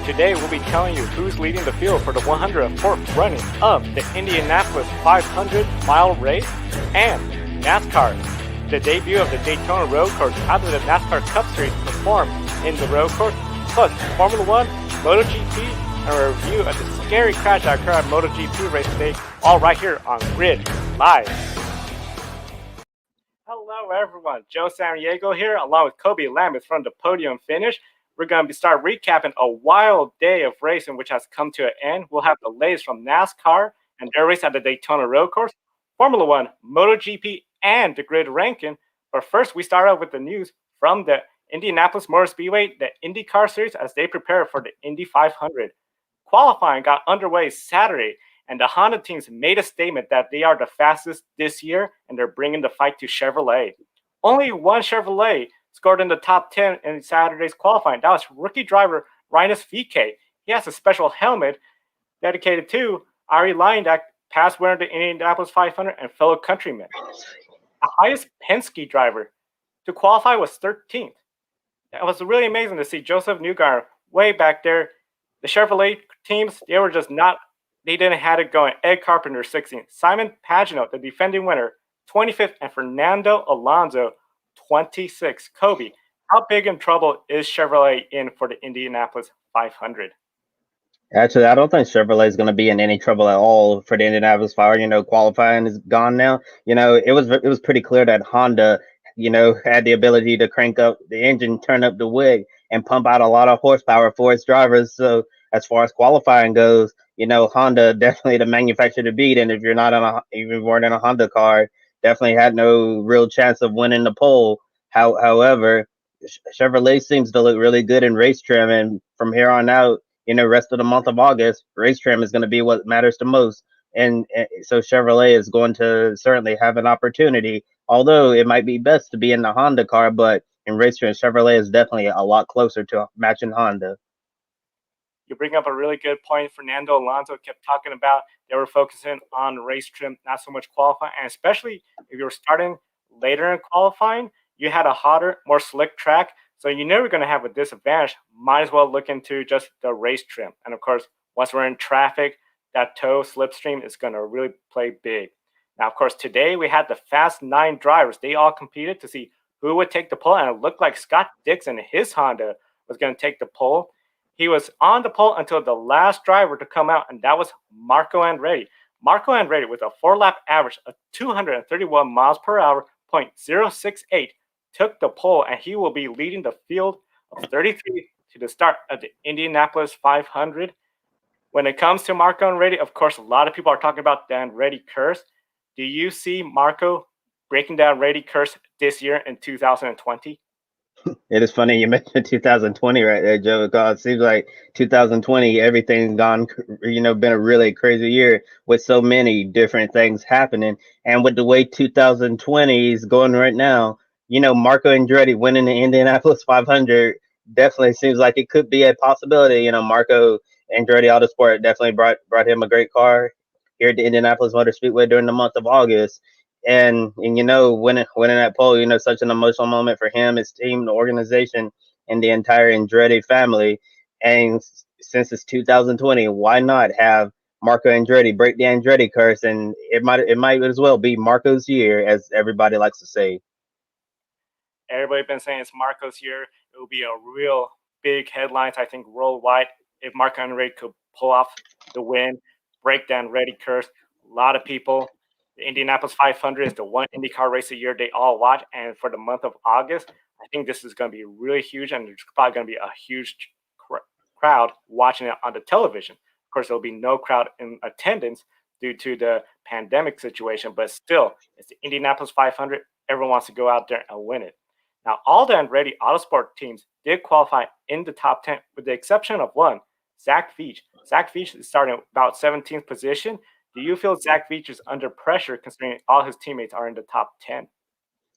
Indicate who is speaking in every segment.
Speaker 1: Today we'll be telling you who's leading the field for the 104th running of the Indianapolis 500-mile race and NASCAR, the debut of the Daytona Road-Course after the NASCAR Cup Series performed in the Road-Course, plus Formula 1, MotoGP, and a review of the scary crash that occurred at MotoGP race today, all right here on Grid Live. Hello everyone, Joe Samaniego here, along with Kobe Lambeth from the podium finish. We're going to start recapping a wild day of racing which has come to an end. We'll have the latest from NASCAR and their race at the Daytona Road-Course, Formula 1, MotoGP, and the grid ranking. But first, we start out with the news from the Indianapolis Motor Speedway, the IndyCar Series, as they prepare for the Indy 500. Qualifying got underway Saturday, and the Honda teams made a statement that they are the fastest this year, and they're bringing the fight to Chevrolet. Only one Chevrolet scored in the top 10 in Saturday's qualifying. That was rookie driver Rinus VeeKay. He has a special helmet dedicated to Ari Lyndak, past winner of the Indianapolis 500 and fellow countryman. The highest Penske driver to qualify was 13th. It was really amazing to see Joseph Newgarden way back there. The Chevrolet teams, they didn't have it going. Ed Carpenter, 16th. Simon Pagenaud, the defending winner, 25th. And Fernando Alonso, 26th. Kobe, how big in trouble is Chevrolet in for the Indianapolis 500?
Speaker 2: Actually, I don't think Chevrolet is going to be in any trouble at all for the Indianapolis 500. Qualifying is gone now. It was pretty clear that Honda, had the ability to crank up the engine, turn up the wig, and pump out a lot of horsepower for its drivers. So as far as qualifying goes, Honda definitely the manufacturer to beat. And if you weren't in a Honda car, definitely had no real chance of winning the pole. However, Chevrolet seems to look really good in race trim, and from here on out, rest of the month of August, race trim is going to be what matters the most. And so Chevrolet is going to certainly have an opportunity, although it might be best to be in the Honda car, but in race trim, Chevrolet is definitely a lot closer to matching Honda.
Speaker 1: You bring up a really good point. Fernando Alonso kept talking about they were focusing on race trim, not so much qualifying, and especially if you were starting later in qualifying, you had a hotter, more slick track, so you knew you were going to have a disadvantage. Might as well look into just the race trim. And of course, once we're in traffic, that toe slipstream is going to really play big. Now, of course, today we had the Fast 9 drivers. They all competed to see who would take the pole, and it looked like Scott Dixon, his Honda, was going to take the pole. He was on the pole until the last driver to come out, and that was Marco Andretti. Marco Andretti, with a 4-lap average of 231 miles per hour, .068, took the pole, and he will be leading the field of 33 to the start of the Indianapolis 500. When it comes to Marco Andretti, of course, a lot of people are talking about the Andretti curse. Do you see Marco breaking the Andretti curse this year in 2020?
Speaker 2: It is funny you mentioned 2020 right there, Joe, because it seems like 2020, everything's gone, been a really crazy year with so many different things happening. And with the way 2020 is going right now, Marco Andretti winning the Indianapolis 500 definitely seems like it could be a possibility. Marco Andretti Autosport definitely brought him a great car here at the Indianapolis Motor Speedway during the month of August. And winning that pole, such an emotional moment for him, his team, the organization, and the entire Andretti family. And since it's 2020, why not have Marco Andretti break the Andretti curse? And it might as well be Marco's year, as everybody likes to say.
Speaker 1: Everybody's been saying it's Marco's year. It will be a real big headlines, I think, worldwide if Marco Andretti could pull off the win, break the Andretti curse. A lot of people. The Indianapolis 500 is the one IndyCar race a year they all watch, and for the month of August, I think this is going to be really huge, and there's probably going to be a huge crowd watching it on the television. Of course, there'll be no crowd in attendance due to the pandemic situation, but still, it's the Indianapolis 500. Everyone wants to go out there and win it. Now, all the Andretti Autosport teams did qualify in the top 10, with the exception of one, Zach Veach. Zach Veach is starting about 17th position. Do you feel Zach Veach is under pressure considering all his teammates are in the top 10?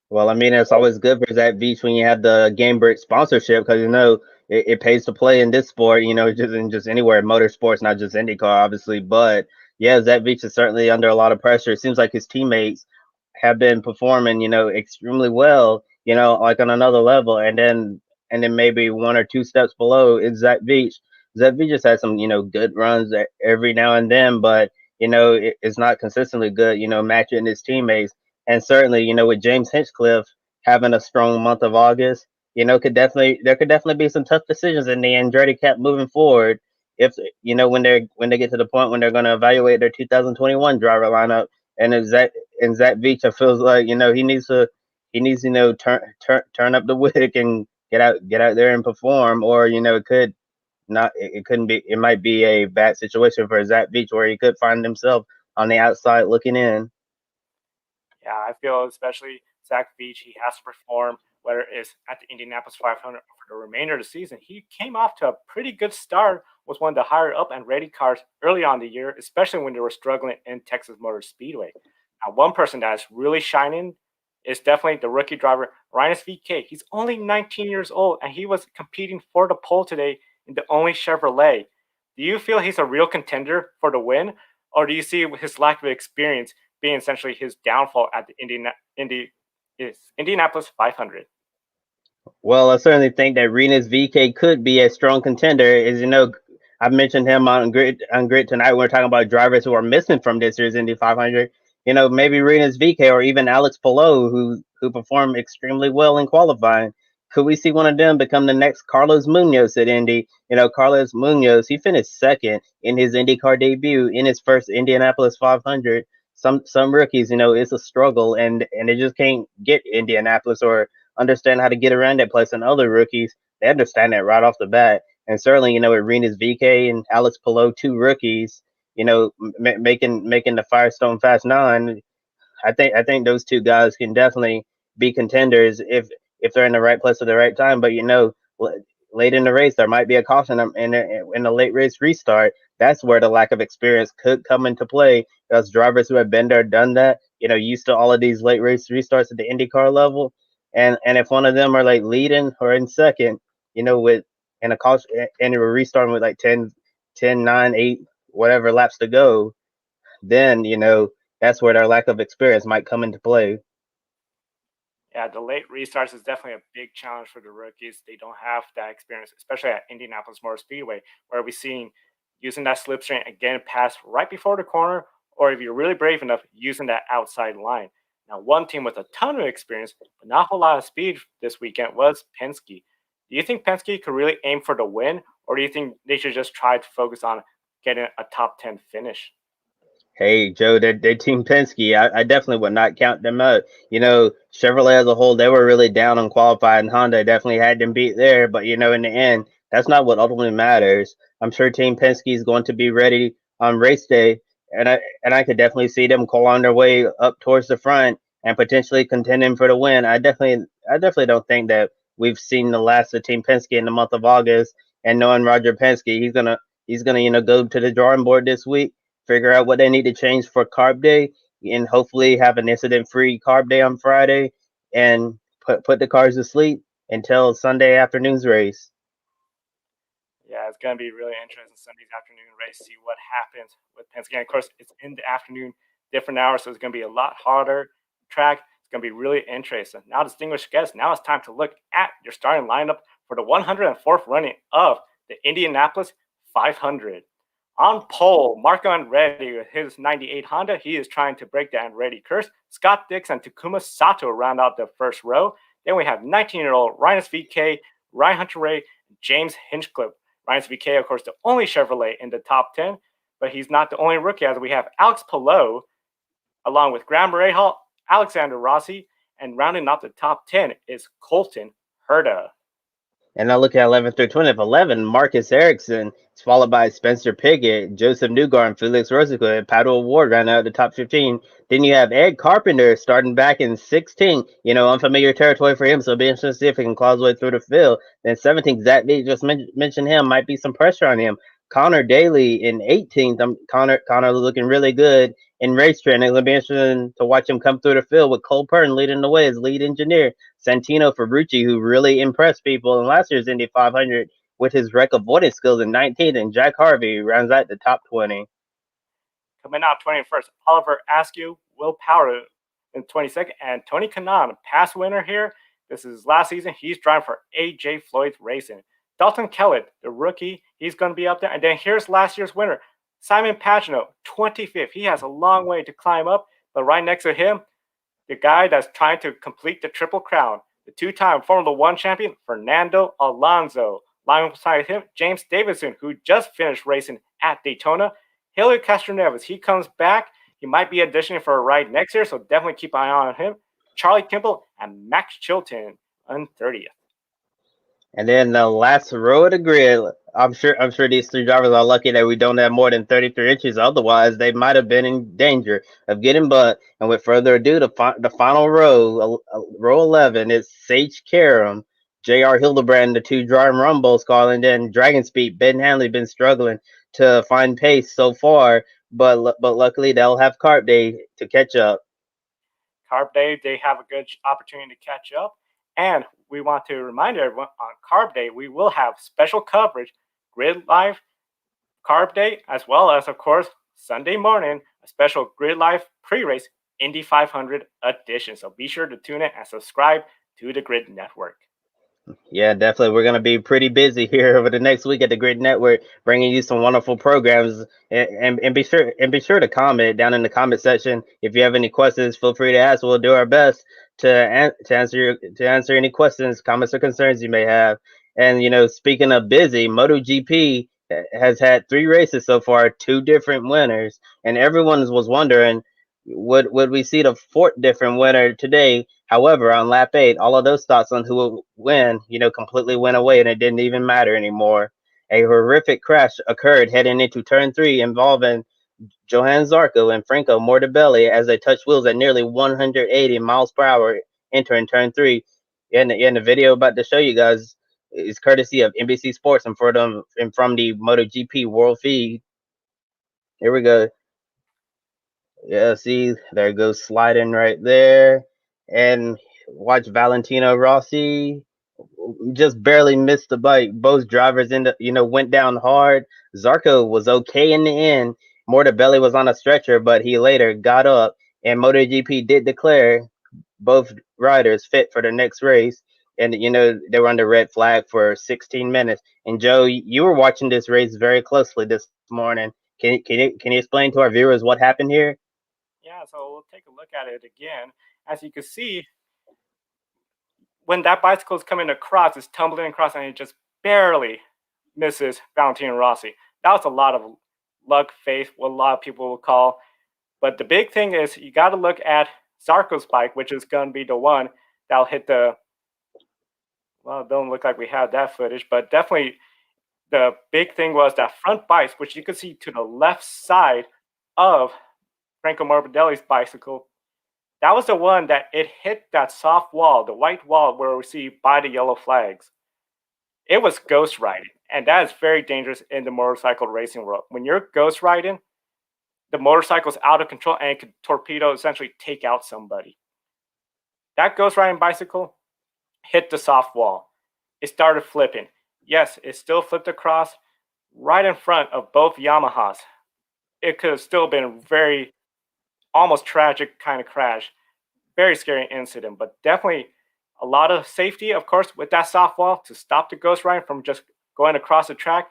Speaker 2: Well, it's always good for Zach Veach when you have the Game Break sponsorship, because it pays to play in this sport. Just anywhere, motorsports, not just IndyCar, obviously. But yeah, Zach Veach is certainly under a lot of pressure. It seems like his teammates have been performing, extremely well, like on another level, and then maybe one or two steps below is Zach Veach. Zev just had some, good runs every now and then, but it's not consistently good. Matching his teammates, and certainly, with James Hinchcliffe having a strong month of August, could definitely be some tough decisions in the Andretti Cup moving forward. If when they get to the point when they're going to evaluate their 2021 driver lineup, and if Zach Veach feels like he needs turn up the wick and get out there and perform, or it could not it couldn't be it might be a bad situation for Zach Beach where he could find himself on the outside looking in.
Speaker 1: Yeah, I feel especially Zach Beach, he has to perform, whether it's at the Indianapolis 500 for the remainder of the season. He came off to a pretty good start, was one of the higher up and ready cars early on the year, especially when they were struggling in Texas Motor Speedway. Now, one person that is really shining is definitely the rookie driver, Ryan VK. He's only 19 years old, and he was competing for the pole today in the only Chevrolet. Do you feel he's a real contender for the win, or do you see his lack of experience being essentially his downfall at the Indianapolis 500?
Speaker 2: Well, I certainly think that Renus VK could be a strong contender. As you know, I mentioned him on Grid tonight. We're talking about drivers who are missing from this year's Indy 500. Maybe Renus VK or even Alex Palou, who performed extremely well in qualifying. Could we see one of them become the next Carlos Munoz at Indy? Carlos Munoz, he finished second in his IndyCar debut in his first Indianapolis 500. Some rookies, it's a struggle, and they just can't get Indianapolis or understand how to get around that place, and other rookies, they understand that right off the bat. And certainly, Arenas VK and Alex Palou, two rookies, making the Firestone Fast Nine. I think those two guys can definitely be contenders if they're in the right place at the right time. But late in the race, there might be a caution in the late race restart. That's where the lack of experience could come into play. Those drivers who have been there, done that, used to all of these late race restarts at the IndyCar level, and if one of them are like leading or in second, with and a caution and we're restarting with like 10, 9, 8, whatever laps to go, then that's where their lack of experience might come into play.
Speaker 1: Yeah, the late restarts is definitely a big challenge for the rookies. They don't have that experience, especially at Indianapolis Motor Speedway, where we're seeing using that slipstream again pass right before the corner, or if you're really brave enough, using that outside line. Now, one team with a ton of experience, but not a whole lot of speed this weekend was Penske. Do you think Penske could really aim for the win, or do you think they should just try to focus on getting a top 10 finish?
Speaker 2: Hey, Joe, they're Team Penske. I definitely would not count them out. Chevrolet as a whole, they were really down on qualifying. Honda definitely had them beat there, but in the end, that's not what ultimately matters. I'm sure Team Penske is going to be ready on race day, and I could definitely see them call on their way up towards the front and potentially contending for the win. I definitely don't think that we've seen the last of Team Penske in the month of August. And knowing Roger Penske, he's gonna go to the drawing board this week, figure out what they need to change for carb day, and hopefully have an incident free carb day on Friday, and put the cars to sleep until Sunday afternoon's race.
Speaker 1: Yeah, it's going to be really interesting Sunday's afternoon race, see what happens with Penske. And of course, it's in the afternoon, different hours, so it's going to be a lot harder track. It's going to be really interesting. Now, distinguished guests, now it's time to look at your starting lineup for the 104th running of the Indianapolis 500. On pole, Marco Andretti with his 98 Honda. He is trying to break the Andretti curse. Scott Dix and Takuma Sato round out the first row. Then we have 19-year-old Ryan VK, Ryan Hunter-Ray, James Hinchcliffe. Ryan VK, of course, the only Chevrolet in the top 10, but he's not the only rookie, as we have Alex Palou, along with Graham Rahal, Alexander Rossi, and rounding out the top 10 is Colton Herta.
Speaker 2: And I look at 11 through 20th. 11, Marcus Erickson. It's followed by Spencer Piggott, Joseph Newgarden, Felix Rosenquist, Pato Award round out the top 15. Then you have Ed Carpenter starting back in 16. Unfamiliar territory for him, so it'll be interesting to see if he can claw his way through the field. Then 17, Zach Lee just mentioned him. Might be some pressure on him. Connor Daly in 18th. Connor looking really good in race training. It'll be interesting to watch him come through the field with Cole Pern leading the way as lead engineer. Santino Ferrucci, who really impressed people in last year's Indy 500 with his wreck avoidance skills in 19th, and Jack Harvey rounds out the top 20.
Speaker 1: Coming out 21st, Oliver Askew, Will Power in 22nd, and Tony Kanaan, past winner here. This is last season. He's driving for AJ Floyd Racing. Dalton Kellett, the rookie, He's going to be up there. And then here's last year's winner, Simon Pagenaud, 25th. He has a long way to climb up, but right next to him, the guy that's trying to complete the Triple Crown, the two-time Formula One champion, Fernando Alonso. Alongside him, James Davison, who just finished racing at Daytona. Helio Castroneves, he comes back. He might be auditioning for a ride next year, so definitely keep an eye on him. Charlie Kimball and Max Chilton on 30th.
Speaker 2: And then the last row of the grid, I'm sure these three drivers are lucky that we don't have more than 33 inches. Otherwise, they might have been in danger of getting bumped. And with further ado, the final row, row 11, is Sage Karam, J.R. Hildebrand, the two Drum Rumbles car, and then Dragon Speed. Ben Hanley been struggling to find pace so far, but luckily they'll have Carp Day to catch up.
Speaker 1: Carb Day, they have a good opportunity to catch up. And we want to remind everyone on Carb Day, we will have special coverage, Grid Live Carb Day, as well as, of course, Sunday morning, a special Grid Live pre-race Indy 500 edition. So be sure to tune in and subscribe to the Grid Network.
Speaker 2: Yeah, definitely. We're going to be pretty busy here over the next week at the Grid Network, bringing you some wonderful programs. And be sure to comment down in the comment section if you have any questions. Feel free to ask. We'll do our best to answer any questions, comments, or concerns you may have. And speaking of busy, MotoGP has had 3 races so far, 2 different winners, and everyone was wondering would we see the 4th different winner today. However, on lap 8, all of those thoughts on who would win, completely went away, and it didn't even matter anymore. A horrific crash occurred heading into turn 3 involving Johann Zarco and Franco Mortabelli as they touched wheels at nearly 180 miles per hour entering turn 3. And the video about to show you guys is courtesy of NBC Sports and from the MotoGP World Feed. Here we go. Yeah, see, there goes sliding right there. And watch Valentino Rossi just barely missed the bike. Both drivers went down hard. Zarco was okay in the end. Mortabelli was on a stretcher, but he later got up. And MotoGP did declare both riders fit for the next race. And they were under red flag for 16 minutes. And Joe, you were watching this race very closely this morning. Can you explain to our viewers what happened here?
Speaker 1: Yeah, so we'll take a look at it again. As you can see, when that bicycle is coming across, it's tumbling across, and it just barely misses Valentino Rossi. That was a lot of luck, faith, what a lot of people will call. But the big thing is you got to look at Zarco's bike, which is going to be the one that'll hit the. Well, it don't look like we have that footage, but definitely the big thing was that front bike, which you could see to the left side of Franco Morbidelli's bicycle. That was the one that it hit that soft wall, the white wall where we see by the yellow flags. It was ghost riding, and that is very dangerous in the motorcycle racing world. When you're ghost riding, the motorcycle's out of control and it could torpedo, essentially take out somebody. That ghost riding bicycle hit the soft wall. It started flipping. Yes, it still flipped across right in front of both Yamahas. It could have still been very almost tragic kind of crash. Very scary incident, but definitely a lot of safety, of course, with that soft wall to stop the ghost riding from just going across the track.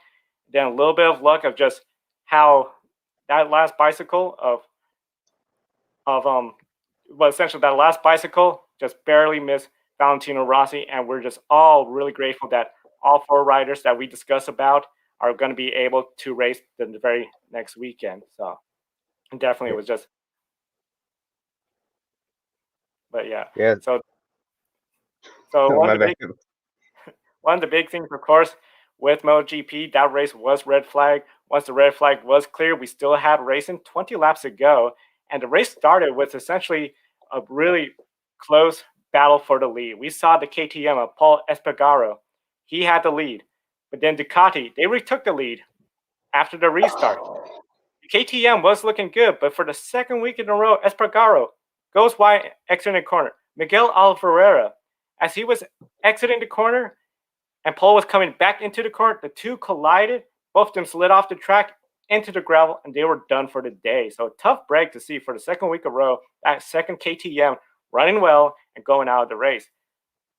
Speaker 1: Then a little bit of luck of just how that last bicycle essentially that last bicycle just barely missed Valentino Rossi, and we're just all really grateful that all 4 riders that we discussed about are going to be able to race the very next weekend. So definitely it was just. But yeah. So one of the big things, of course, with MotoGP, that race was red flag. Once the red flag was clear, we still had racing 20 laps to go, and the race started with essentially a really close battle for the lead. We saw the KTM of Paul Espargaro. He had the lead, but then Ducati, they retook the lead after the restart. The KTM was looking good, but for the second week in a row, Espargaro goes wide, exiting the corner. Miguel Oliveira, as he was exiting the corner and Paul was coming back into the corner, the two collided. Both of them slid off the track into the gravel, and they were done for the day. So a tough break to see for the second week in a row, that second KTM running well and going out of the race.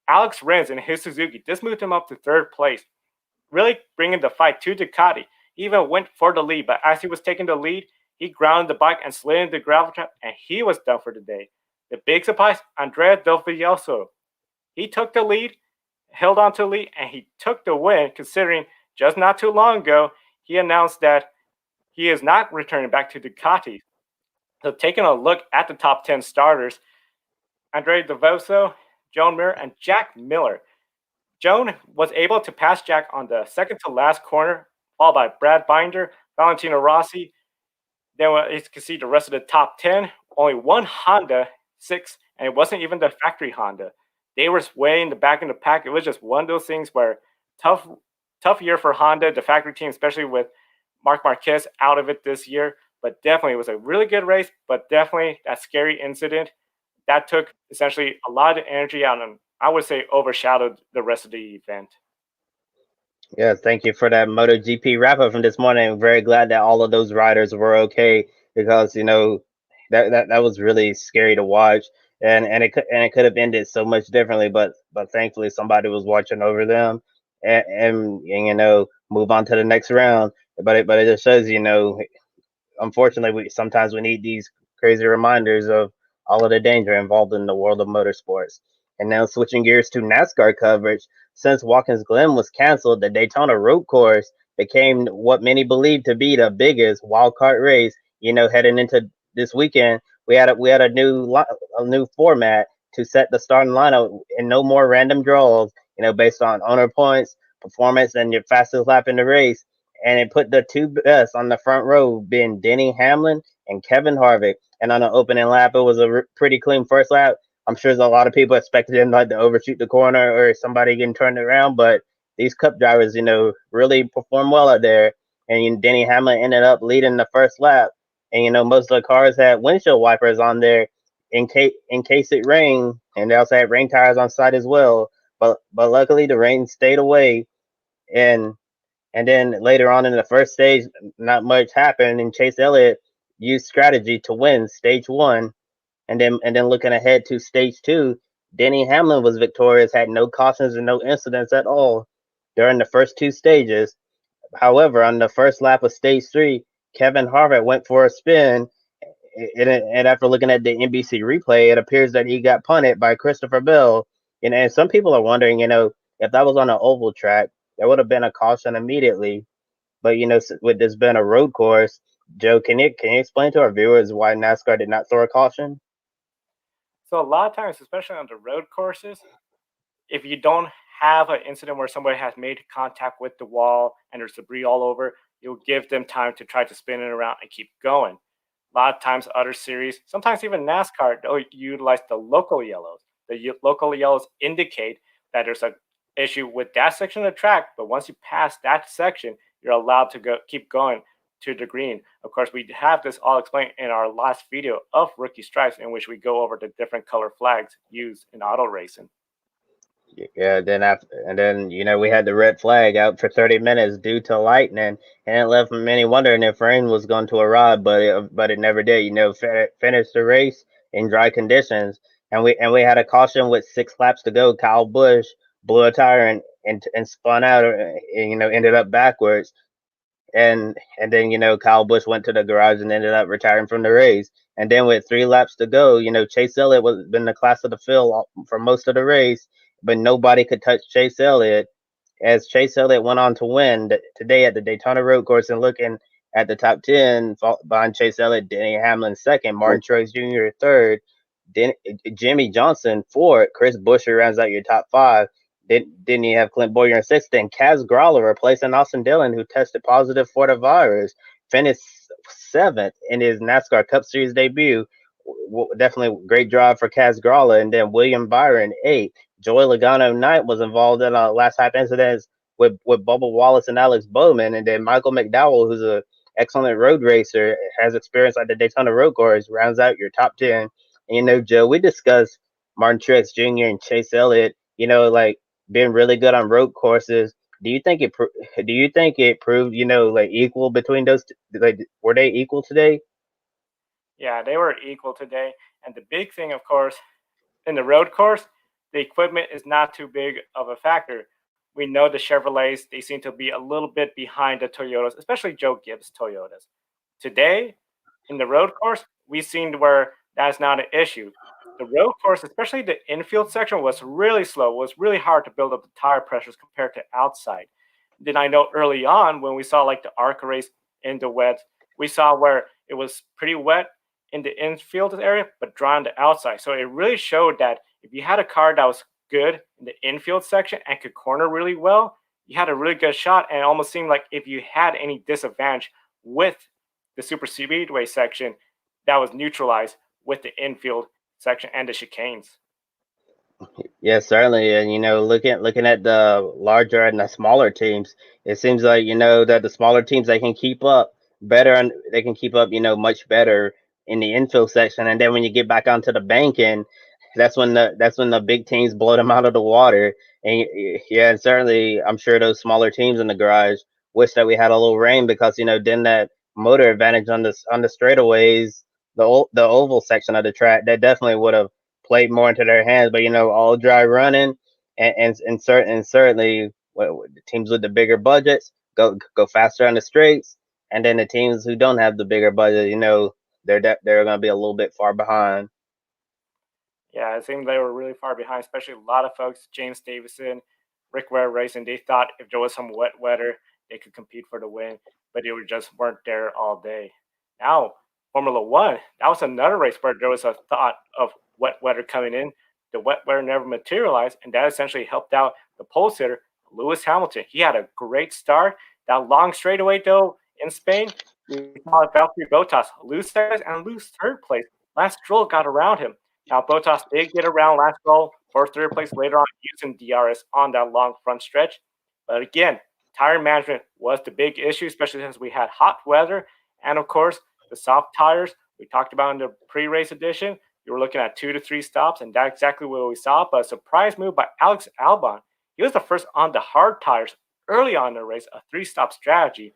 Speaker 1: Alex Rins in his Suzuki, this moved him up to 3rd place. really bringing the fight to Ducati. He even went for the lead, but as he was taking the lead, he grounded the bike and slid into the gravel trap, and he was done for the day. The big surprise, Andrea Dovizioso. He took the lead, held on to the lead, and he took the win, considering just not too long ago, he announced that he is not returning back to Ducati. So taking a look at the top 10 starters, Andre Davoso, Joan Mir, and Jack Miller. Joan was able to pass Jack on the second to last corner, followed by Brad Binder, Valentino Rossi. Then you can see the rest of the top 10, only one Honda, six, and it wasn't even the factory Honda. They were way in the back of the pack. It was just one of those things where tough, tough year for Honda, the factory team, especially with Mark Marquez out of it this year. But definitely, it was a really good race. But definitely, that scary incident that took essentially a lot of energy out and I would say overshadowed the rest of the event.
Speaker 2: Yeah, thank you for that MotoGP wrap up from this morning. I'm very glad that all of those riders were okay because that was really scary to watch, and it could have ended so much differently, but thankfully somebody was watching over them, and move on to the next round. But it just shows unfortunately, sometimes we need these crazy reminders of all of the danger involved in the world of motorsports. And now switching gears to NASCAR coverage, since Watkins Glen was canceled, the Daytona Road-Course became what many believe to be the biggest wild card race. Heading into this weekend, we had a new format to set the starting lineup, and no more random draws. Based on owner points, performance, and your fastest lap in the race, and it put the two best on the front row, being Denny Hamlin and Kevin Harvick. And on the opening lap, it was a pretty clean first lap. I'm sure there's a lot of people expected him like to overshoot the corner or somebody getting turned around, but these Cup drivers, really performed well out there. And Denny Hamlin ended up leading the first lap. And most of the cars had windshield wipers on there in case it rained, and they also had rain tires on site as well. But luckily the rain stayed away, and and then later on in the first stage, not much happened, and Chase Elliott used strategy to win stage one. And then looking ahead to stage two, Denny Hamlin was victorious, had no cautions and no incidents at all during the first two stages. However, on the first lap of stage three, Kevin Harvick went for a spin, and after looking at the NBC replay, it appears that he got punted by Christopher Bell. And some people are wondering, if that was on an oval track, there would have been a caution immediately. But with this being a road course, Joe, can you explain to our viewers why NASCAR did not throw a caution?
Speaker 1: So a lot of times, especially on the road courses, if you don't have an incident where somebody has made contact with the wall and there's debris all over, you'll give them time to try to spin it around and keep going. A lot of times, other series, sometimes even NASCAR, they'll utilize the local yellows. The local yellows indicate that there's a issue with that section of the track, but once you pass that section, you're allowed to keep going to the green. Of course, we have this all explained in our last video of Rookie Stripes, in which we go over the different color flags used in auto racing.
Speaker 2: Yeah, then we had the red flag out for 30 minutes due to lightning, and it left many wondering if rain was going to arrive, but it never did. Finished the race in dry conditions, and we had a caution with 6 laps to go. Kyle Busch blew a tire and spun out, and ended up backwards. And then Kyle Busch went to the garage and ended up retiring from the race. And then with 3 laps to go, Chase Elliott was been the class of the field for most of the race, but nobody could touch Chase Elliott, as Chase Elliott went on to win today at the Daytona Road Course. And looking at the top 10, behind Chase Elliott, Denny Hamlin second, Martin Truex Jr. third, Jimmy Johnson fourth, Chris Buescher rounds out your top five. Didn't you have Clint Boyer in sixth? Then Kaz Grala replacing Austin Dillon, who tested positive for the virus, finished seventh in his NASCAR Cup Series debut. Definitely great drive for Kaz Grala. And then William Byron eighth. Joey Logano ninth was involved in last lap incidents with Bubba Wallace and Alex Bowman. And then Michael McDowell, who's a excellent road racer, has experience at the Daytona Road Course, rounds out your top 10. And Joe, we discussed Martin Truex Jr. and Chase Elliott, like being really good on road courses. Do you think it proved, like equal between those like were they equal today?
Speaker 1: Yeah, they were equal today. And the big thing, of course, in the road course, the equipment is not too big of a factor. we know the Chevrolets, they seem to be a little bit behind the Toyotas, especially Joe Gibbs Toyotas. Today, in the road course, we've seen where that's not an issue. The road course, especially the infield section, was really slow. It was really hard to build up the tire pressures compared to outside. Then I know early on when we saw like the ARCA race in the wet, we saw where it was pretty wet in the infield area, but dry on the outside. So it really showed that if you had a car that was good in the infield section and could corner really well, you had a really good shot. And it almost seemed like if you had any disadvantage with the super speedway section, that was neutralized with the infield section and the chicanes.
Speaker 2: Yes, certainly. And looking at the larger and the smaller teams, it seems like that the smaller teams they can keep up better and they can keep up much better in the infield section. And then when you get back onto the banking, that's when the big teams blow them out of the water. And yeah, and certainly I'm sure those smaller teams in the garage wish that we had a little rain because then that motor advantage on the straightaways, the oval section of the track, that definitely would have played more into their hands. But all dry running and certainly the teams with the bigger budgets go faster on the straights, and then the teams who don't have the bigger budget, they're going to be a little bit far behind.
Speaker 1: Yeah, it seemed they were really far behind, especially a lot of folks, James Davison, Rick Ware Racing, they thought if there was some wet weather, they could compete for the win, but they just weren't there all day. Now, Formula One, that was another race where there was a thought of wet weather coming in. The wet weather never materialized, and that essentially helped out the pole sitter, Lewis Hamilton. He had a great start. That long straightaway, though, in Spain, we saw Valtteri Bottas lose second and lose third place. Last Stroll got around him. Now, Bottas did get around last Stroll for third place later on using DRS on that long front stretch. But again, tire management was the big issue, especially since we had hot weather. And of course, the soft tires we talked about in the pre race edition. You were looking at 2 to 3 stops, and that's exactly what we saw. But a surprise move by Alex Albon. He was the first on the hard tires early on in the race, a 3 stop strategy.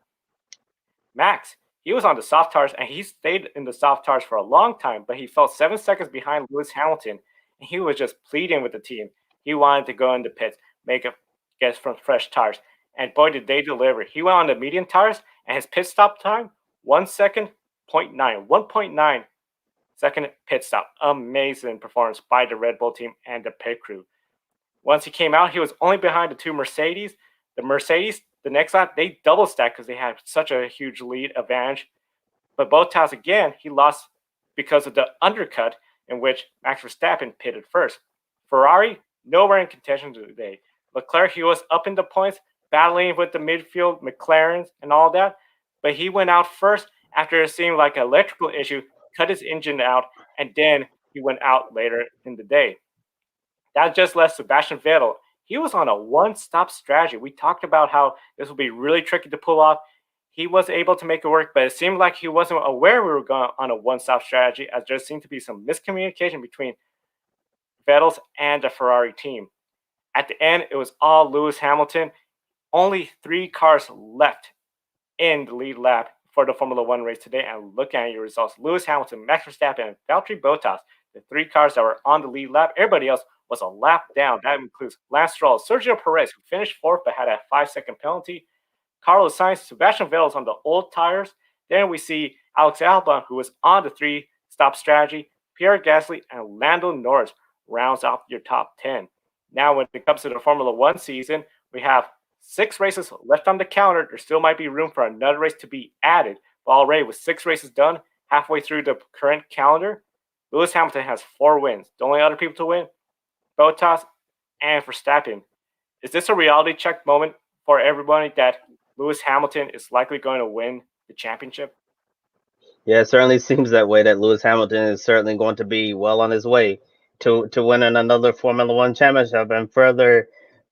Speaker 1: Max, he was on the soft tires and he stayed in the soft tires for a long time, but he fell 7 seconds behind Lewis Hamilton and he was just pleading with the team. He wanted to go in the pits, make a get from fresh tires. And boy, did they deliver. He went on the medium tires and his pit stop time, 1 second, 0.9, 1.9 second pit stop. Amazing performance by the Red Bull team and the pit crew. Once he came out, he was only behind the 2 Mercedes. The Mercedes, the next lap, they double stacked because they had such a huge lead advantage. But Bottas, again, he lost because of the undercut in which Max Verstappen pitted first. Ferrari, nowhere in contention today. Leclerc, he was up in the points, battling with the midfield, McLarens, and all that. But he went out first after it seemed like an electrical issue, cut his engine out, and then he went out later in the day. That just left Sebastian Vettel. He was on a one-stop strategy. We talked about how this would be really tricky to pull off. He was able to make it work, but it seemed like he wasn't aware we were going on a one-stop strategy, as there seemed to be some miscommunication between Vettel's and the Ferrari team. At the end, it was all Lewis Hamilton. Only 3 cars left in the lead lap for the Formula One race today. And looking at your results, Lewis Hamilton, Max Verstappen, and Valtteri Bottas, the 3 cars that were on the lead lap. Everybody else was a lap down. That includes Lance Stroll, Sergio Perez, who finished fourth but had a 5 second penalty. Carlos Sainz, Sebastian Vettel's on the old tires. Then we see Alex Albon, who was on the 3 stop strategy. Pierre Gasly and Lando Norris rounds off your top 10. Now, when it comes to the Formula One season, we have 6 races left on the calendar. There still might be room for another race to be added. But already, with 6 races done, halfway through the current calendar, Lewis Hamilton has 4 wins. The only other people to win, Bottas and Verstappen. Is this a reality check moment for everybody that Lewis Hamilton is likely going to win the championship?
Speaker 2: Yeah, it certainly seems that way. That Lewis Hamilton is certainly going to be well on his way to winning another Formula One championship, and further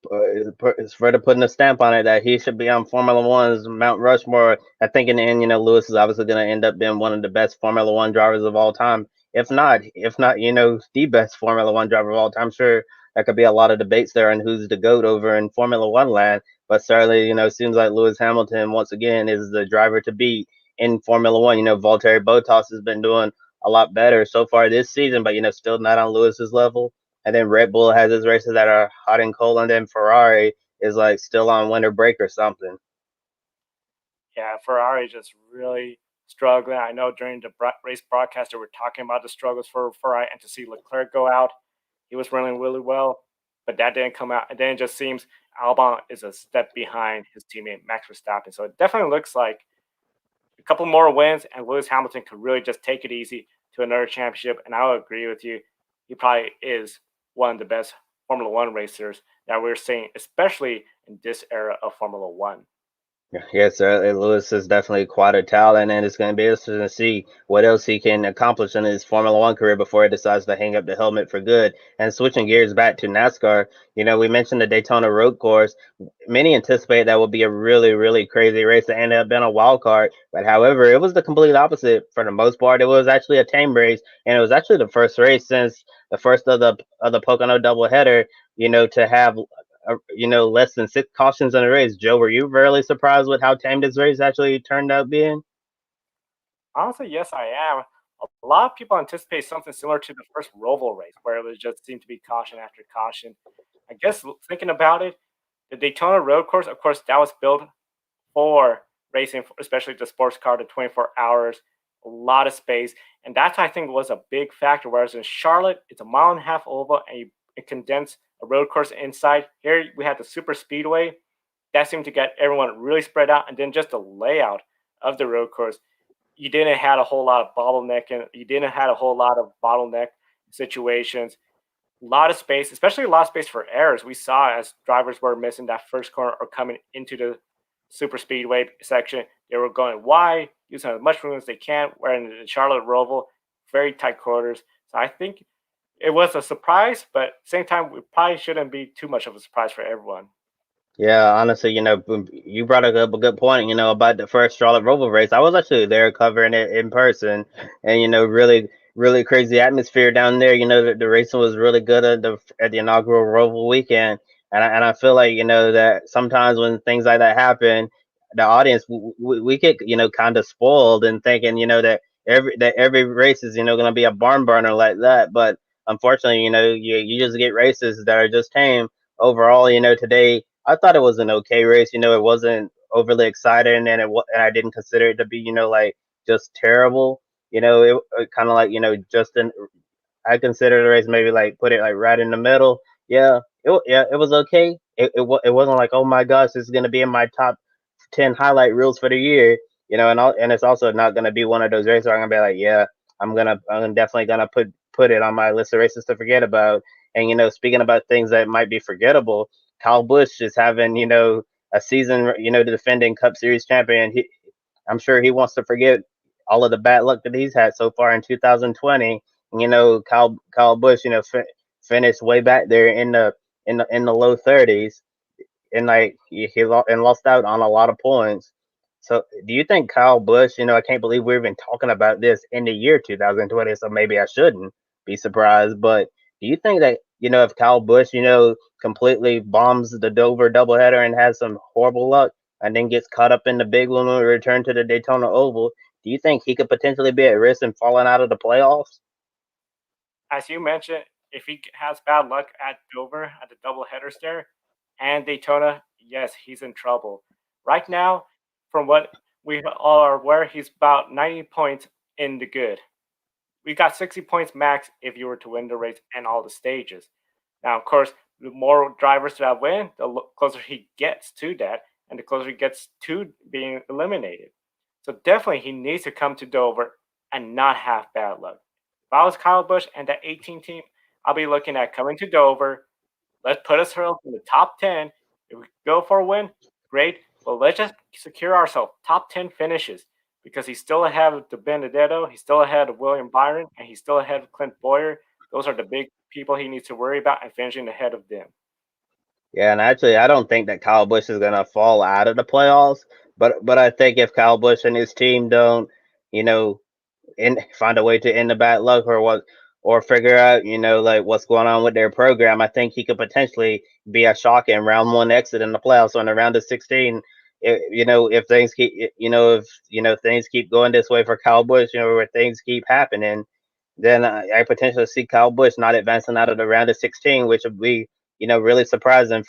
Speaker 2: putting a stamp on it that he should be on Formula One's Mount Rushmore. I think in the end, Lewis is obviously going to end up being one of the best Formula One drivers of all time. If not, the best Formula One driver of all time. Sure, there could be a lot of debates there on who's the GOAT over in Formula One land, but certainly, it seems like Lewis Hamilton once again is the driver to beat in Formula One. Valtteri Bottas has been doing a lot better so far this season, but still not on Lewis's level. And then Red Bull has his races that are hot and cold, and then Ferrari, is like still on winter break or something.
Speaker 1: Yeah, Ferrari just really struggling. I know during the race broadcast they were talking about the struggles for Ferrari, and to see Leclerc go out, he was running really well, but that didn't come out. And then it just seems Albon is a step behind his teammate Max Verstappen. So it definitely looks like a couple more wins, and Lewis Hamilton could really just take it easy to another championship. And I would agree with you. He probably is one of the best Formula One racers that we're seeing, especially in this era of Formula One.
Speaker 2: Yes, sir. Lewis is definitely quite a talent, and it's going to be interesting to see what else he can accomplish in his Formula One career before he decides to hang up the helmet for good. And switching gears back to NASCAR, we mentioned the Daytona Road Course. Many anticipate that would be a really, really crazy race that ended up being a wild card. But however, it was the complete opposite for the most part. It was actually a tame race, and it was actually the first race since the first of the Pocono doubleheader, to have less than six cautions in a race. Joe, were you really surprised with how tame this race actually turned out being?
Speaker 1: Honestly, yes, I am. A lot of people anticipate something similar to the first Roval race, where it was just seemed to be caution after caution. I guess thinking about it, the Daytona Road Course, of course, that was built for racing, especially the sports car, the 24 hours, a lot of space. And that I think was a big factor. Whereas in Charlotte, it's a mile and a half oval and you condense a road course inside. Here we had the super speedway. That seemed to get everyone really spread out. And then just the layout of the road course, you didn't have a whole lot of bottlenecking. You didn't have a whole lot of bottleneck situations. A lot of space, especially a lot of space for errors. We saw as drivers were missing that first corner or coming into the super speedway section, they were going wide, using as much room as they can. Where in the Charlotte Roval, very tight quarters. So I think it was a surprise, but at the same time, it probably shouldn't be too much of a surprise for everyone.
Speaker 2: Yeah, honestly, you brought up a good point, about the first Charlotte Roval race. I was actually there covering it in person, and really, really crazy atmosphere down there. The racing was really good at the inaugural Roval weekend, and I feel like that sometimes when things like that happen, the audience we get kind of spoiled and thinking that every race is going to be a barn burner like that, but unfortunately, you just get races that are just tame overall. Today I thought it was an okay race. It wasn't overly exciting, and I didn't consider it to be, like just terrible. It kind of like just an I consider the race maybe like put it like right in the middle. Yeah, it was okay. It wasn't like, oh my gosh, this is gonna be in my top 10 highlight reels for the year. And it's also not gonna be one of those races where I'm gonna be like, yeah, I'm definitely gonna put it on my list of races to forget about. And speaking about things that might be forgettable, Kyle Busch is having a season, the defending Cup Series champion. I'm sure he wants to forget all of the bad luck that he's had so far in 2020. Kyle Busch, finished way back there in the low 30s, and like and lost out on a lot of points. So, do you think Kyle Busch? I can't believe we're even talking about this in the year 2020. So maybe I shouldn't be surprised. But do you think that if Kyle Busch, completely bombs the Dover doubleheader and has some horrible luck, and then gets caught up in the big one when we return to the Daytona Oval, do you think he could potentially be at risk in falling out of the playoffs?
Speaker 1: As you mentioned, if he has bad luck at Dover at the double headers there and Daytona, yes, he's in trouble. Right now, from what we all are aware, he's about 90 points in the good. We got 60 points max if you were to win the race and all the stages. Now, of course, the more drivers that win, the closer he gets to that, and the closer he gets to being eliminated. So definitely, he needs to come to Dover and not have bad luck. If I was Kyle Busch and that 18 team, I'll be looking at coming to Dover. Let's put ourselves in the top 10. If we go for a win, great. But let's just secure ourselves top 10 finishes because he's still ahead of the Benedetto, he's still ahead of William Byron, and he's still ahead of Clint Boyer. Those are the big people he needs to worry about and finishing ahead of them.
Speaker 2: Yeah, and actually, I don't think that Kyle Busch is gonna fall out of the playoffs. But I think if Kyle Busch and his team don't, you know, find a way to end the bad luck or figure out like what's going on with their program, I think he could potentially be a shock in round one exit in the playoffs on the round of 16. If things keep if things keep going this way for Kyle Busch, where things keep happening, then I potentially see Kyle Busch not advancing out of the round of 16, which would be really surprising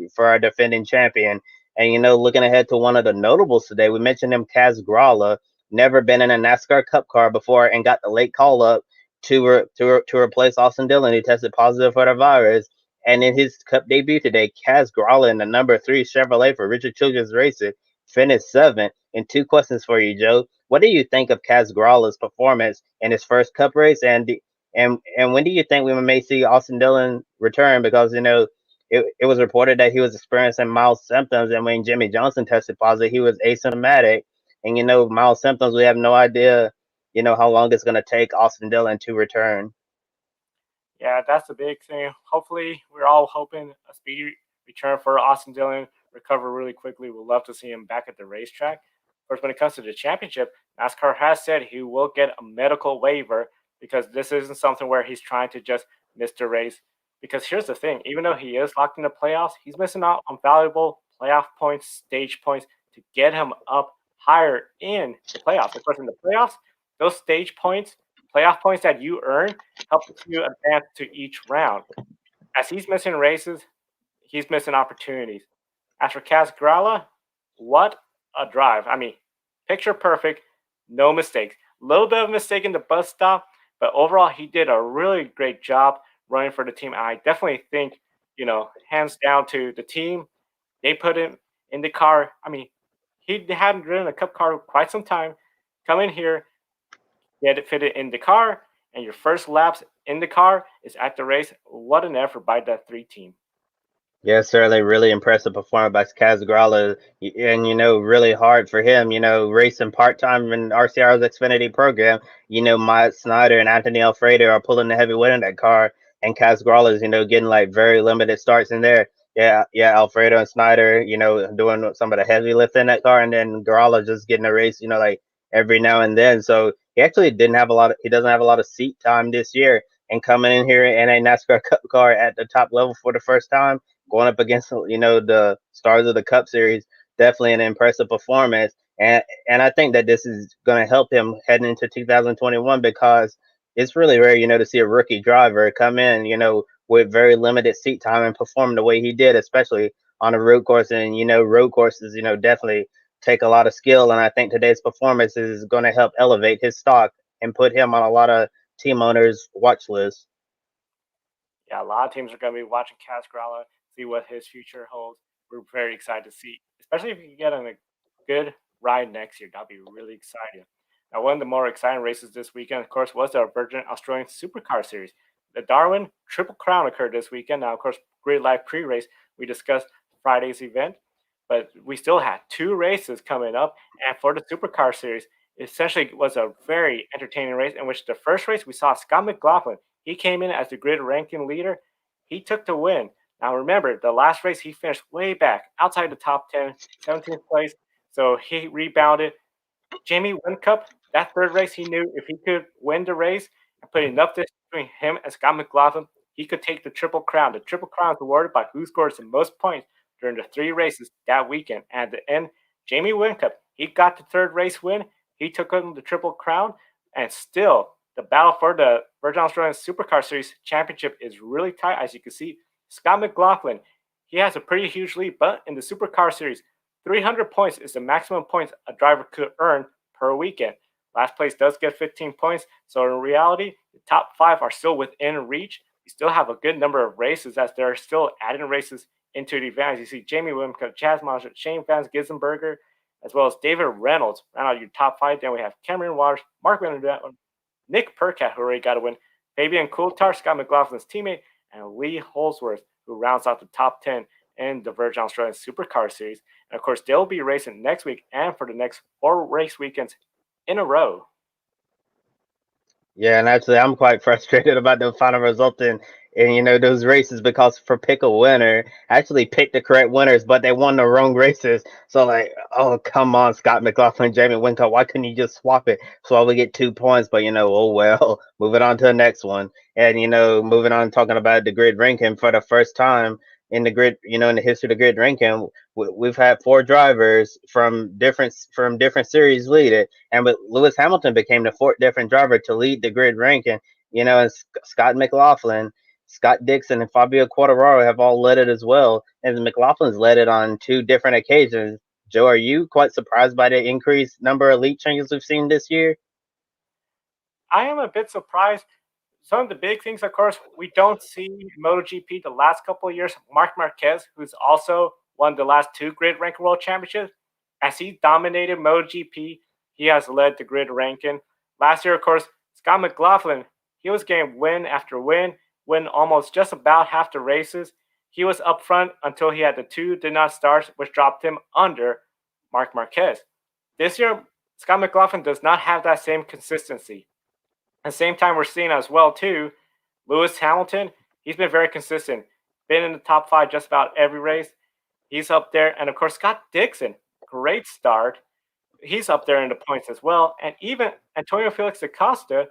Speaker 2: for our defending champion. And looking ahead to one of the notables today, we mentioned him, Kaz Grala, never been in a NASCAR Cup car before, and got the late call up to replace Austin Dillon, who tested positive for the virus. And in his Cup debut today, Kaz Grala in the number 3 Chevrolet for Richard Childress Racing finished seventh. And two questions for you, Joe. What do you think of Kaz Grala's performance in his first Cup race, and when do you think we may see Austin Dillon return? Because it was reported that he was experiencing mild symptoms, and when Jimmy Johnson tested positive, he was asymptomatic. And mild symptoms, we have no idea, how long it's going to take Austin Dillon to return.
Speaker 1: Yeah, that's the big thing. Hopefully, we're all hoping a speedy return for Austin Dillon, recover really quickly. We'd love to see him back at the racetrack. Of course, when it comes to the championship, NASCAR has said he will get a medical waiver because this isn't something where he's trying to just miss the race. Because here's the thing, even though he is locked in the playoffs, he's missing out on valuable playoff points, stage points to get him up higher in the playoffs. Of course, in the playoffs, those stage points, playoff points that you earn help you advance to each round. As he's missing races, he's missing opportunities. As for Kaz Grala, what a drive. I mean, picture perfect, no mistakes. A little bit of a mistake in the bus stop, but overall, he did a really great job running for the team. I definitely think, hands down to the team, they put him in the car. I mean, he hadn't driven a cup car quite some time. Come in here, get it fitted in the car, and your first laps in the car is at the race. What an effort by that 3 team.
Speaker 2: Yeah, certainly really impressive performance by Kaz Grala, and really hard for him. Racing part time in RCR's Xfinity program. Myatt Snyder and Anthony Alfredo are pulling the heavy weight in that car, and Kaz Grala is getting like very limited starts in there. Yeah, yeah, Alfredo and Snyder, doing some of the heavy lift in that car, and then Grala just getting a race, like every now and then. So he actually didn't have a lot. He doesn't have a lot of seat time this year, and coming in here in a NASCAR Cup car at the top level for the first time, going up against the stars of the Cup Series, definitely an impressive performance. And I think that this is going to help him heading into 2021, because it's really rare, to see a rookie driver come in, with very limited seat time and perform the way he did, especially on a road course. And road courses, definitely take a lot of skill. And I think today's performance is going to help elevate his stock and put him on a lot of team owners' watch lists.
Speaker 1: Yeah, a lot of teams are going to be watching Kaz Grala, see what his future holds. We're very excited to see, especially if he can get on a good ride next year. That'll be really exciting. Now, one of the more exciting races this weekend, of course, was the Virgin Australian SuperCar Series. The Darwin Triple Crown occurred this weekend. Now, of course, Grid Live pre-race, we discussed Friday's event, but we still had 2 races coming up. And for the SuperCar Series, it essentially was a very entertaining race in which the first race we saw Scott McLaughlin. He came in as the grid ranking leader. He took the win. Now remember, the last race he finished way back outside the top 10, 17th place. So he rebounded. Jamie Whincup, that third race, he knew if he could win the race and put enough distance between him and Scott McLaughlin, he could take the Triple Crown. The Triple Crown is awarded by who scores the most points during the 3 races that weekend. And at the end, Jamie Whincup, he got the third race win. He took home the Triple Crown, and still the battle for the Virgin Australian SuperCar Series championship is really tight. As you can see, Scott McLaughlin, he has a pretty huge lead, but in the SuperCar Series, 300 points is the maximum points a driver could earn per weekend. Last place does get 15 points, so in reality, the top 5 are still within reach. You still have a good number of races as they're still adding races into the event. As you see, Jamie Wimka, Chaz Mosher, Shane Van Gissenberger, as well as David Reynolds round out your top 5. Then we have Cameron Waters, Mark Van Nick Percat, who already got a win, Fabian Coulthard, Scott McLaughlin's teammate, and Lee Holsworth, who rounds out the top 10 in the Virgin Australian SuperCar Series. And of course, they'll be racing next week and for the next 4 race weekends in a row.
Speaker 2: Yeah, and actually, I'm quite frustrated about the final result in those races, because for pick a winner, I actually picked the correct winners, but they won the wrong races. So like, oh come on, Scott McLaughlin, Jamie Wincott, why couldn't you just swap it so I would get 2 points? But oh well, moving on to the next one, and moving on, talking about the grid ranking for the first time in the grid, in the history of the grid ranking, we've had 4 drivers from different series lead it, and but Lewis Hamilton became the 4th different driver to lead the grid ranking. And Scott McLaughlin Scott Dixon and Fabio Quartararo have all led it as well, and McLaughlin's led it on two different occasions. Joe, are you quite surprised by the increased number of lead changes we've seen this year?
Speaker 1: I am a bit surprised. Some of the big things, of course, we don't see in MotoGP the last couple of years. Mark Marquez, who's also won the last two grid ranking world championships, as he dominated MotoGP, he has led the grid ranking. Last year, of course, Scott McLaughlin, he was getting win after win, win almost just about half the races. He was up front until he had the two did not start, which dropped him under Mark Marquez. This year, Scott McLaughlin does not have that same consistency. At the same time, we're seeing as well too, Lewis Hamilton. He's been very consistent, been in the top five just about every race. He's up there, and of course Scott Dixon, great start. He's up there in the points as well, and even Antonio Felix Acosta,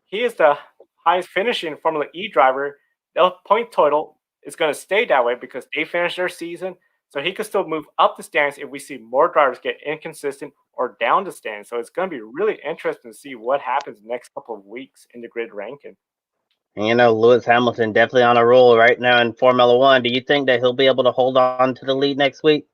Speaker 1: he is the highest finishing Formula E driver. The point total is going to stay that way because they finished their season. So he could still move up the standings if we see more drivers get inconsistent or down the standings. So it's going to be really interesting to see what happens the next couple of weeks in the grid ranking.
Speaker 2: And Lewis Hamilton definitely on a roll right now in Formula One. Do you think that he'll be able to hold on to the lead next week?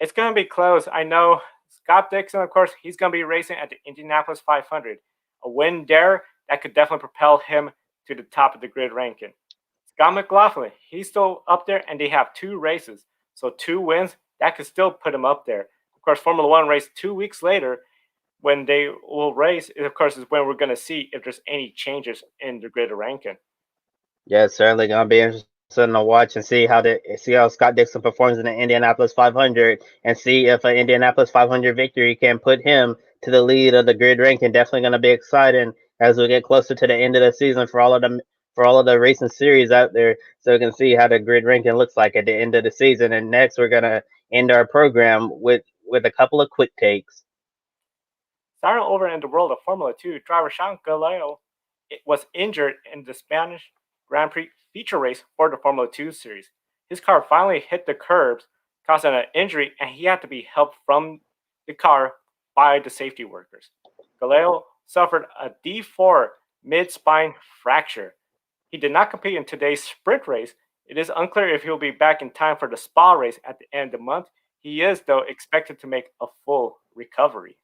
Speaker 1: It's going to be close. I know Scott Dixon, of course, he's going to be racing at the Indianapolis 500. A win there, that could definitely propel him to the top of the grid ranking. Scott McLaughlin, he's still up there, and they have two races. So two wins, that could still put him up there. Of course, Formula One race 2 weeks later, when they will race, of course, is when we're going to see if there's any changes in the grid ranking.
Speaker 2: Yeah, it's certainly gonna be interesting to watch and see how Scott Dixon performs in the Indianapolis 500, and see if an Indianapolis 500 victory can put him to the lead of the grid ranking. Definitely gonna be exciting as we get closer to the end of the season for all of the racing series out there, so we can see how the grid ranking looks like at the end of the season. And next, we're gonna end our program with a couple of quick takes.
Speaker 1: Starting over in the world of Formula 2, driver Sean Galeo was injured in the Spanish Grand Prix feature race for the Formula 2 series. His car finally hit the curbs, causing an injury, and he had to be helped from the car by the safety workers. Galeo suffered a D4 mid spine fracture. He did not compete in today's sprint race. It is unclear if he'll be back in time for the Spa race at the end of the month. He is, though, expected to make a full recovery.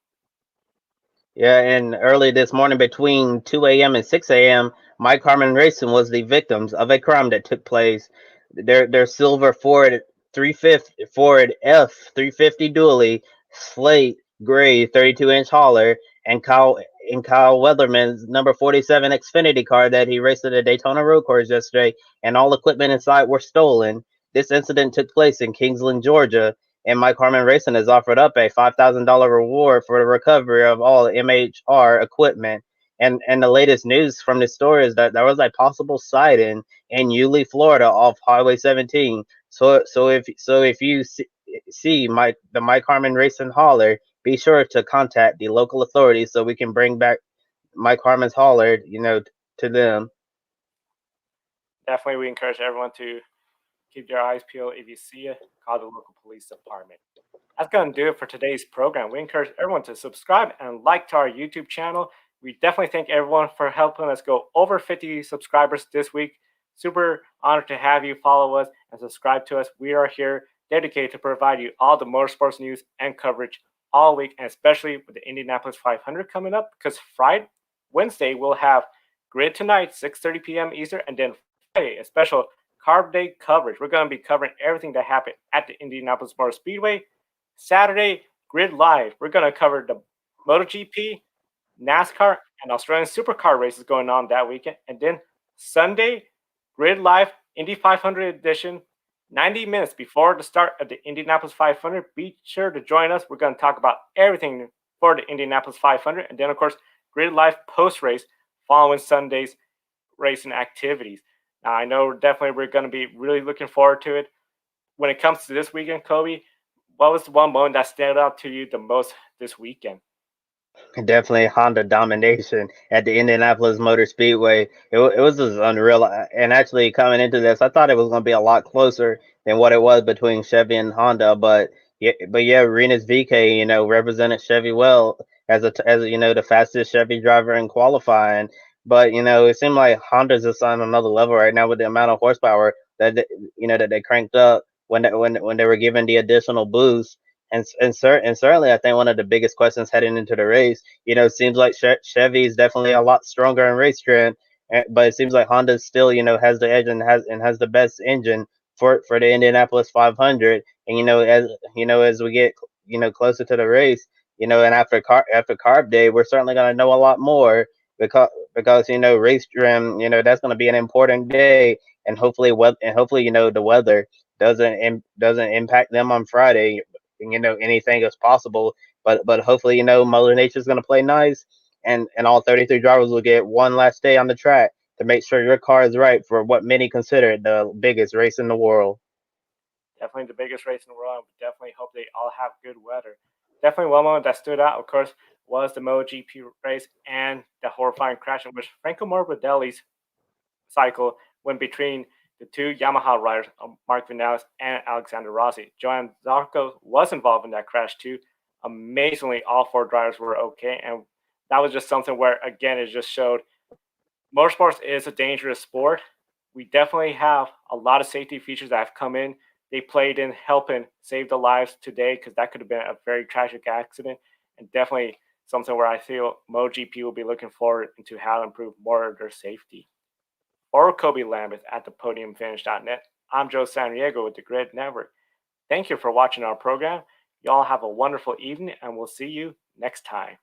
Speaker 2: Yeah, and early this morning between 2 a.m. and 6 a.m., Mike Harmon Racing was the victims of a crime that took place. Their silver Ford 350 Ford F 350 dually, slate gray 32-inch hauler, and Kyle Weatherman's number 47 Xfinity car that he raced at the Daytona Road-Course yesterday, and all equipment inside were stolen. This incident took place in Kingsland, Georgia, and Mike Harmon Racing has offered up a $5,000 reward for the recovery of all MHR equipment. And the latest news from this story is that there was a possible sighting in Yulee, Florida, off Highway 17. So if you see the Mike Harmon Racing hauler, be sure to contact the local authorities so we can bring back Mike Harmon's hauler, to them.
Speaker 1: Definitely, we encourage everyone to keep your eyes peeled. If you see it, call the local police department. That's going to do it for today's program. We encourage everyone to subscribe and like to our YouTube channel. We definitely thank everyone for helping us go over 50 subscribers this week. Super honored to have you follow us and subscribe to us. We are here dedicated to provide you all the motorsports news and coverage all week, and especially with the Indianapolis 500 coming up, because Wednesday we'll have Grid Tonight, 6:30 p.m. Eastern, and then Friday, a special Carb Day coverage. We're going to be covering everything that happened at the Indianapolis Motor Speedway. Saturday, Grid Live. We're going to cover the MotoGP, NASCAR, and Australian SuperCar races going on that weekend. And then Sunday, Grid Live, Indy 500 edition, 90 minutes before the start of the Indianapolis 500. Be sure to join us. We're going to talk about everything for the Indianapolis 500. And then, of course, Grid Live post-race following Sunday's racing activities. Now, I know definitely we're going to be really looking forward to it. When it comes to this weekend, Kobe, what was the one moment that stood out to you the most this weekend?
Speaker 2: Definitely Honda domination at the Indianapolis Motor Speedway. It was just unreal. And actually, coming into this, I thought it was going to be a lot closer than what it was between Chevy and Honda. But Renus VK, represented Chevy well as the fastest Chevy driver in qualifying. But it seemed like Honda's just on another level right now with the amount of horsepower that they cranked up when they were given the additional boost. And certainly, I think one of the biggest questions heading into the race, seems like Chevy is definitely a lot stronger in race trend, but it seems like Honda still, has the edge and has the best engine for the Indianapolis 500. And as we get closer to the race, and after Carb Day, we're certainly going to know a lot more because race trim, that's going to be an important day, and hopefully the weather doesn't impact them on Friday. Anything is possible, but hopefully Mother Nature's going to play nice, and all 33 drivers will get one last day on the track to make sure your car is right for what many consider the biggest race in the world.
Speaker 1: Definitely the biggest race in the world. And definitely hope they all have good weather. Definitely one moment that stood out, of course, was the MotoGP race and the horrifying crash in which Franco Morbidelli's cycle went between the two Yamaha riders, Mark Vinales and Alexander Rossi. Joan Zarco was involved in that crash too. Amazingly, all four drivers were okay, and that was just something where again it just showed motorsports is a dangerous sport. We definitely have a lot of safety features that have come in. They played in helping save the lives today because that could have been a very tragic accident, and definitely something where I feel MotoGP will be looking forward into how to improve more of their safety. For Kobe Lambeth at the podiumfinish.net, I'm Joe Sanriego with the Grid Network. Thank you for watching our program. Y'all have a wonderful evening, and we'll see you next time.